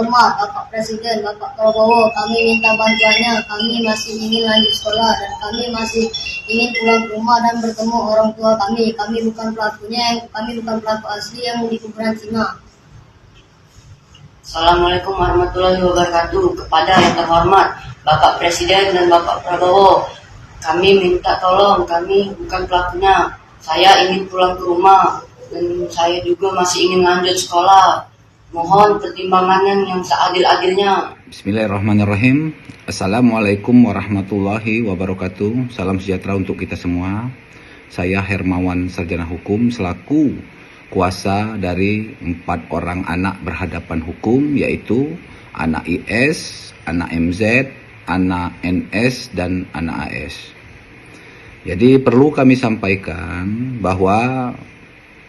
terhormat Bapak Presiden, Bapak Prabowo, kami minta bantuannya. Kami masih ingin lanjut sekolah dan kami masih ingin pulang ke rumah dan bertemu orang tua kami. Kami bukan pelakunya, kami bukan pelaku asli yang di kuburan Cina. Assalamualaikum warahmatullahi wabarakatuh. Kepada yang terhormat Bapak Presiden dan Bapak Prabowo, kami minta tolong, kami bukan pelakunya. Saya ingin pulang ke rumah dan saya juga masih ingin lanjut sekolah. Mohon pertimbangan yang seadil-adilnya. Bismillahirrahmanirrahim. Assalamualaikum warahmatullahi wabarakatuh. Salam sejahtera untuk kita semua. Saya Hermawan Sarjana Hukum selaku kuasa dari 4 orang anak berhadapan hukum, yaitu anak IS, anak MZ, anak NS, dan anak AS. Jadi perlu kami sampaikan bahwa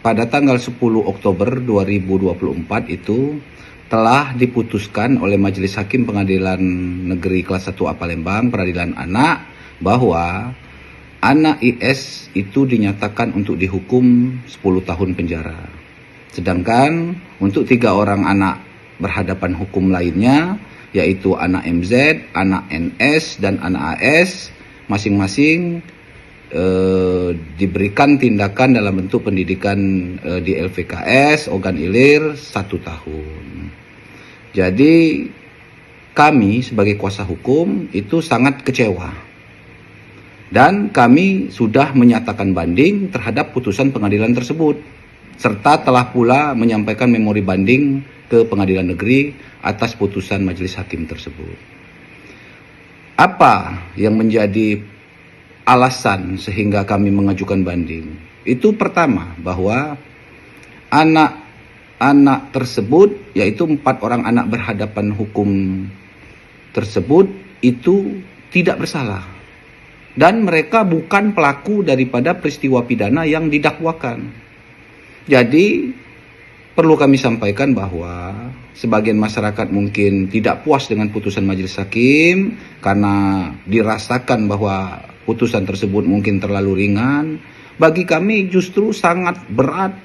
pada tanggal 10 Oktober 2024 itu telah diputuskan oleh Majelis Hakim Pengadilan Negeri Kelas 1A Palembang, Peradilan Anak, bahwa anak IS itu dinyatakan untuk dihukum 10 tahun penjara. Sedangkan untuk 3 orang anak berhadapan hukum lainnya, yaitu anak MZ, anak NS, dan anak AS, masing-masing diberikan tindakan dalam bentuk pendidikan di LVKS, organ ilir 1 tahun. Jadi kami sebagai kuasa hukum itu sangat kecewa. Dan kami sudah menyatakan banding terhadap putusan pengadilan tersebut, serta telah pula menyampaikan memori banding ke pengadilan negeri atas putusan majelis hakim tersebut. Apa yang menjadi alasan sehingga kami mengajukan banding? Itu pertama, bahwa anak-anak tersebut, yaitu 4 orang anak berhadapan hukum tersebut, itu tidak bersalah. Dan mereka bukan pelaku daripada peristiwa pidana yang didakwakan. Jadi perlu kami sampaikan bahwa sebagian masyarakat mungkin tidak puas dengan putusan majelis hakim karena dirasakan bahwa putusan tersebut mungkin terlalu ringan. Bagi kami justru sangat berat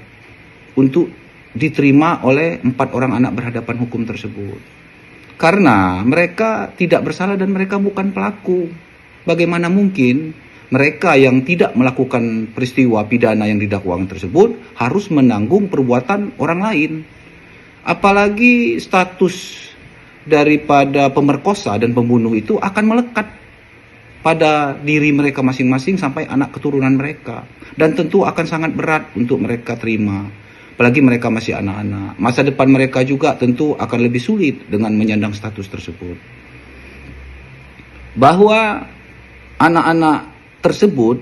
untuk diterima oleh 4 orang anak berhadapan hukum tersebut. Karena mereka tidak bersalah dan mereka bukan pelaku. Bagaimana mungkin mereka yang tidak melakukan peristiwa pidana yang didakwakan tersebut harus menanggung perbuatan orang lain? Apalagi status daripada pemerkosa dan pembunuh itu akan melekat pada diri mereka masing-masing sampai anak keturunan mereka. Dan tentu akan sangat berat untuk mereka terima. Apalagi mereka masih anak-anak. Masa depan mereka juga tentu akan lebih sulit dengan menyandang status tersebut. Bahwa anak-anak tersebut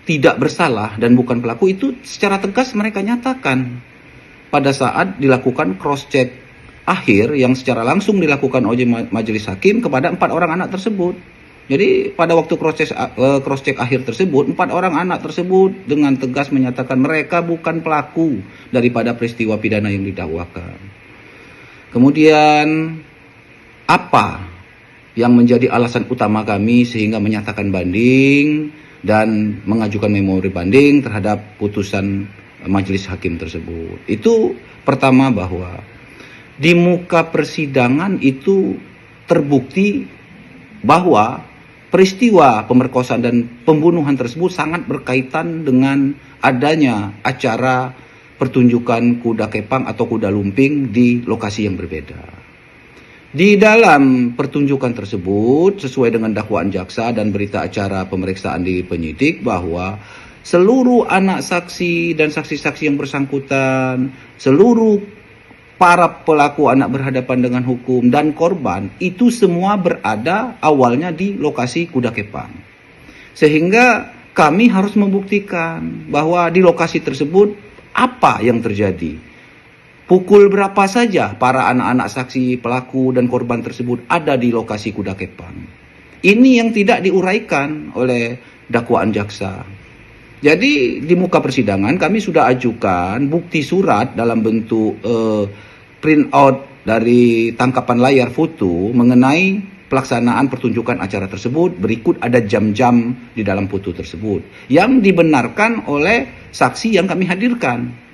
tidak bersalah dan bukan pelaku itu secara tegas mereka nyatakan pada saat dilakukan cross-check akhir yang secara langsung dilakukan oleh majelis hakim kepada 4 orang anak tersebut. Jadi pada waktu cross-check akhir tersebut, 4 orang anak tersebut dengan tegas menyatakan mereka bukan pelaku daripada peristiwa pidana yang didakwakan. Kemudian apa yang menjadi alasan utama kami sehingga menyatakan banding dan mengajukan memori banding terhadap putusan majelis hakim tersebut? Itu pertama, bahwa di muka persidangan itu terbukti bahwa peristiwa pemerkosaan dan pembunuhan tersebut sangat berkaitan dengan adanya acara pertunjukan kuda kepang atau kuda lumping di lokasi yang berbeda. Di dalam pertunjukan tersebut, sesuai dengan dakwaan jaksa dan berita acara pemeriksaan di penyidik, bahwa seluruh anak saksi dan saksi-saksi yang bersangkutan, seluruh para pelaku anak berhadapan dengan hukum dan korban itu semua berada awalnya di lokasi kuda kepang. Sehingga kami harus membuktikan bahwa di lokasi tersebut apa yang terjadi. Pukul berapa saja para anak-anak saksi, pelaku dan korban tersebut ada di lokasi kuda kepang. Ini yang tidak diuraikan oleh dakwaan jaksa. Jadi di muka persidangan kami sudah ajukan bukti surat dalam bentuk print out dari tangkapan layar foto mengenai pelaksanaan pertunjukan acara tersebut. Berikut ada jam-jam di dalam foto tersebut yang dibenarkan oleh saksi yang kami hadirkan.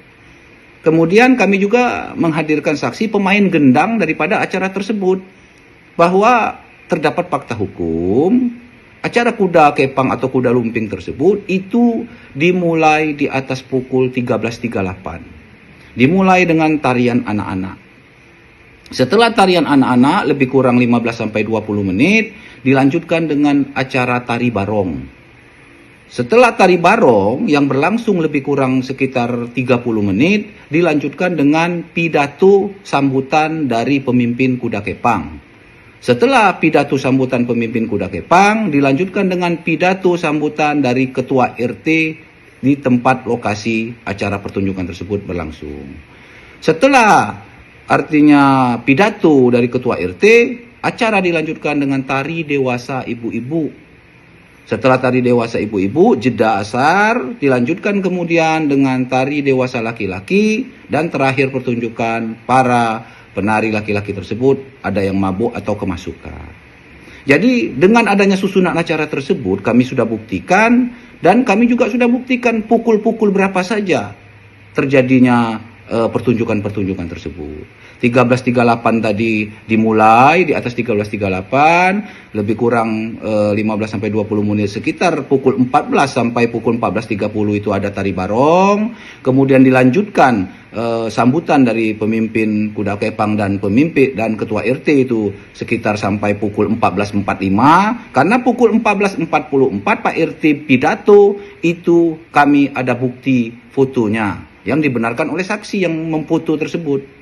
Kemudian kami juga menghadirkan saksi pemain gendang daripada acara tersebut, bahwa terdapat fakta hukum acara kuda kepang atau kuda lumping tersebut itu dimulai di atas pukul 13.38. Dimulai dengan tarian anak-anak. Setelah tarian anak-anak lebih kurang 15-20 menit, dilanjutkan dengan acara tari barong. Setelah tari barong yang berlangsung lebih kurang sekitar 30 menit, dilanjutkan dengan pidato sambutan dari pemimpin kuda kepang. Setelah pidato sambutan pemimpin kuda kepang, dilanjutkan dengan pidato sambutan dari ketua RT di tempat lokasi acara pertunjukan tersebut berlangsung. Setelah artinya pidato dari ketua RT, acara dilanjutkan dengan tari dewasa ibu-ibu. Setelah tari dewasa ibu-ibu, jeda asar, dilanjutkan kemudian dengan tari dewasa laki-laki, dan terakhir pertunjukan para penari laki-laki tersebut ada yang mabuk atau kemasukan. Jadi dengan adanya susunan acara tersebut kami sudah buktikan, dan kami juga sudah buktikan pukul-pukul berapa saja terjadinya pertunjukan-pertunjukan tersebut. 13.38 tadi dimulai di atas 13.38, lebih kurang 15-20 menit sekitar pukul 14 sampai pukul 14.30 itu ada tari barong. Kemudian dilanjutkan sambutan dari pemimpin kuda kepang dan pemimpin dan ketua RT itu sekitar sampai pukul 14.45. Karena pukul 14.44 Pak RT pidato, itu kami ada bukti fotonya yang dibenarkan oleh saksi yang memfoto tersebut.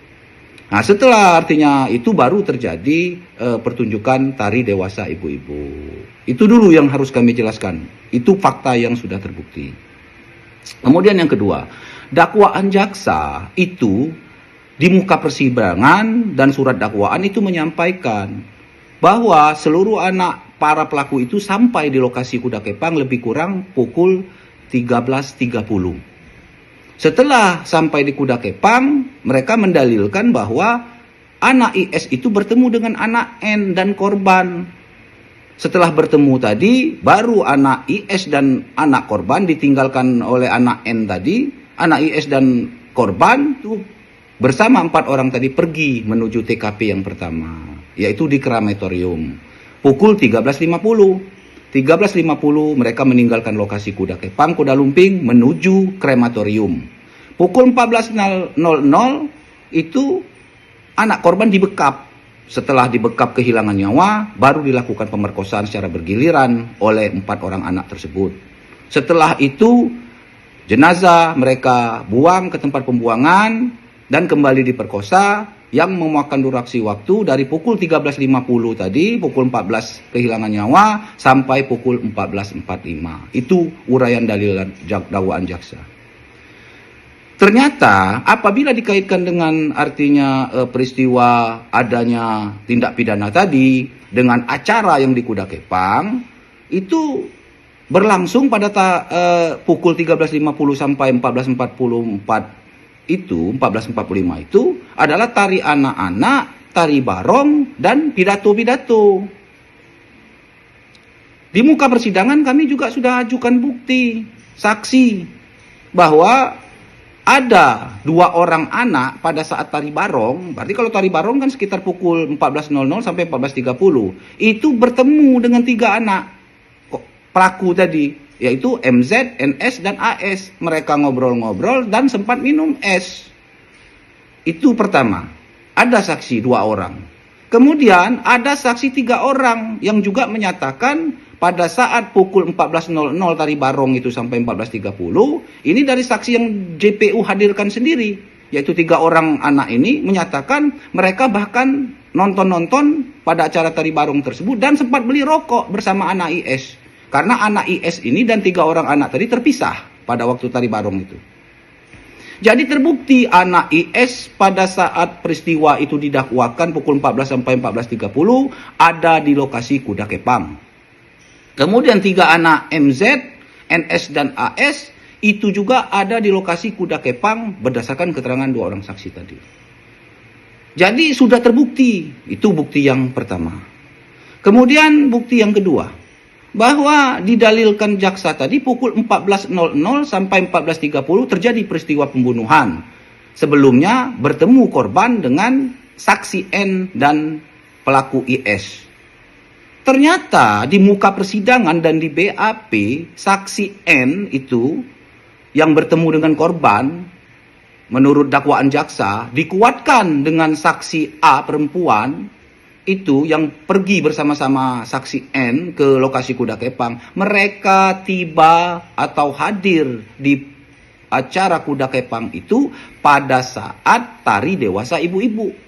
Nah, setelah artinya itu baru terjadi pertunjukan tari dewasa ibu-ibu. Itu dulu yang harus kami jelaskan. Itu fakta yang sudah terbukti. Kemudian yang kedua, dakwaan jaksa itu di muka persidangan dan surat dakwaan itu menyampaikan bahwa seluruh anak para pelaku itu sampai di lokasi kuda kepang lebih kurang pukul 13.30. Setelah sampai di kuda kepang, mereka mendalilkan bahwa anak IS itu bertemu dengan anak N dan korban. Setelah bertemu tadi, baru anak IS dan anak korban ditinggalkan oleh anak N tadi. Anak IS dan korban itu bersama 4 orang tadi pergi menuju TKP yang pertama, yaitu di krematorium. Pukul 13.50. 13.50 mereka meninggalkan lokasi kuda kepang, kuda lumping menuju krematorium. Pukul 14.00 itu anak korban dibekap. Setelah dibekap kehilangan nyawa, baru dilakukan pemerkosaan secara bergiliran oleh 4 orang anak tersebut. Setelah itu jenazah mereka buang ke tempat pembuangan dan kembali diperkosa, yang memakan durasi waktu dari pukul 13.50 tadi, pukul 14 kehilangan nyawa, sampai pukul 14.45. Itu uraian dalil dakwaan jaksa. Ternyata apabila dikaitkan dengan artinya peristiwa adanya tindak pidana tadi dengan acara yang di kuda kepang, itu berlangsung pada pukul 13.50 sampai 14.44 itu, 14.45 itu adalah tari anak-anak, tari barong, dan pidato-pidato. Di muka persidangan kami juga sudah ajukan bukti, saksi, bahwa ada 2 orang anak pada saat tari barong. Berarti kalau tari barong kan sekitar pukul 14.00 sampai 14.30. Itu bertemu dengan 3 anak pelaku tadi, yaitu MZ, NS, dan AS. Mereka ngobrol-ngobrol dan sempat minum es. Itu pertama. Ada saksi 2 orang. Kemudian ada saksi 3 orang yang juga menyatakan pada saat pukul 14.00 tari barong itu sampai 14.30, ini dari saksi yang JPU hadirkan sendiri, yaitu 3 orang anak ini menyatakan mereka bahkan nonton-nonton pada acara tari barong tersebut dan sempat beli rokok bersama anak IS. Karena anak IS ini dan 3 orang anak tadi terpisah pada waktu tari barong itu. Jadi terbukti anak IS pada saat peristiwa itu didakwakan pukul 14 sampai 14.30 ada di lokasi kuda kepang. Kemudian 3 anak MZ, NS, dan AS itu juga ada di lokasi kuda kepang berdasarkan keterangan 2 orang saksi tadi. Jadi sudah terbukti, itu bukti yang pertama. Kemudian bukti yang kedua, bahwa didalilkan jaksa tadi pukul 14.00 sampai 14.30 terjadi peristiwa pembunuhan. sebelumnya bertemu korban dengan saksi N dan pelaku IS. Ternyata di muka persidangan dan di BAP, saksi N itu yang bertemu dengan korban, menurut dakwaan jaksa, dikuatkan dengan saksi A perempuan, itu yang pergi bersama-sama saksi N ke lokasi Kuda Kepang. Mereka tiba atau hadir di acara Kuda Kepang itu pada saat tari dewasa ibu-ibu.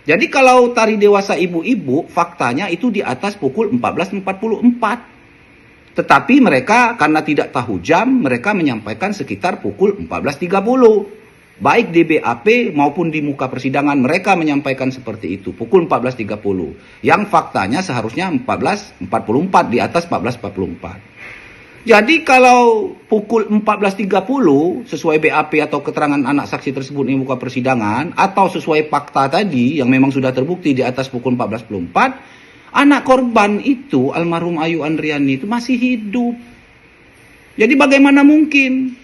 Jadi kalau tari dewasa ibu-ibu, faktanya itu di atas pukul 14.44. Tetapi mereka karena tidak tahu jam, mereka menyampaikan sekitar pukul 14.30. Baik di BAP maupun di muka persidangan mereka menyampaikan seperti itu, pukul 14.30. Yang faktanya seharusnya 14.44, di atas 14.44. Jadi kalau pukul 14.30 sesuai BAP atau keterangan anak saksi tersebut di muka persidangan, atau sesuai fakta tadi yang memang sudah terbukti di atas pukul 14.44, anak korban itu, almarhum Ayu Andriani itu masih hidup. Jadi bagaimana mungkin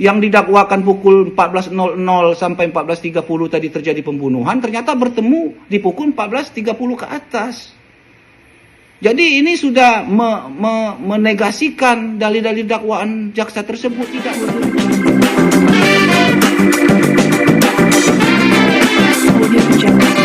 yang didakwakan pukul 14.00 sampai 14.30 tadi terjadi pembunuhan, ternyata bertemu di pukul 14.30 ke atas. Jadi ini sudah menegasikan dalil-dalil dakwaan jaksa tersebut tidak Audio Jungle.